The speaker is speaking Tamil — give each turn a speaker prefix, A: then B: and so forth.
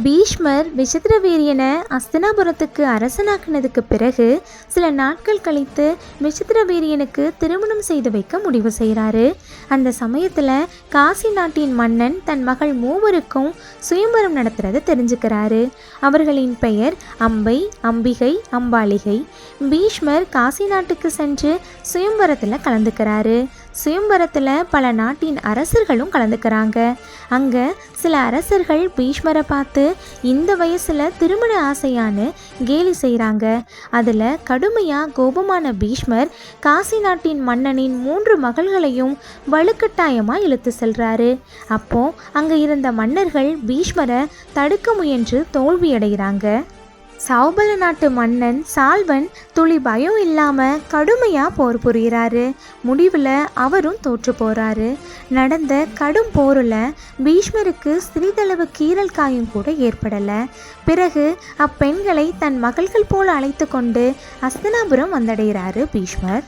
A: பீஷ்மர் விசித்திரவீரியனை அஸ்தினாபுரத்துக்கு அரசனாக்கினதுக்கு பிறகு சில நாட்கள் கழித்து விசித்திரவீரியனுக்கு திருமணம் செய்து வைக்க முடிவு செய்கிறாரு. அந்த சமயத்தில் காசி நாட்டின் மன்னன் தன் மகள் மூவருக்கும் சுயம்பரம் நடத்துறதை தெரிஞ்சுக்கிறாரு. அவர்களின் பெயர் அம்பை, அம்பிகை, அம்பாலிகை. பீஷ்மர் காசி நாட்டுக்கு சென்று சுயம்பரத்தில் கலந்துக்கிறாரு. சுயம்பரத்தில் பல நாட்டின் அரசர்களும் கலந்துக்கிறாங்க. அங்கே சில அரசர்கள் பீஷ்மரை பார்த்து இந்த வயசில் திருமண ஆசையான்னு கேலி செய்கிறாங்க. அதில் கடுமையாக கோபமான பீஷ்மர் காசி நாட்டின் மன்னனின் 3 மகள்களையும் வலுக்கட்டாயமாக இழுத்து செல்கிறாரு. அப்போது அங்கே இருந்த மன்னர்கள் பீஷ்மரை தடுக்க முயன்று தோல்வியடைகிறாங்க. சௌபல நாட்டு மன்னன் சால்வன் துளி பயம் இல்லாமல் கடுமையாக போர் புரிகிறாரு. முடிவில் அவரும் தோற்று போகிறாரு. நடந்த கடும் போரில் பீஷ்மருக்கு சிறிதளவு கீறல் காயம் கூட ஏற்படலை. பிறகு அப்பெண்களை தன் மகள்கள் போல அழைத்து கொண்டு அஸ்தினாபுரம் வந்தடைகிறாரு பீஷ்மர்.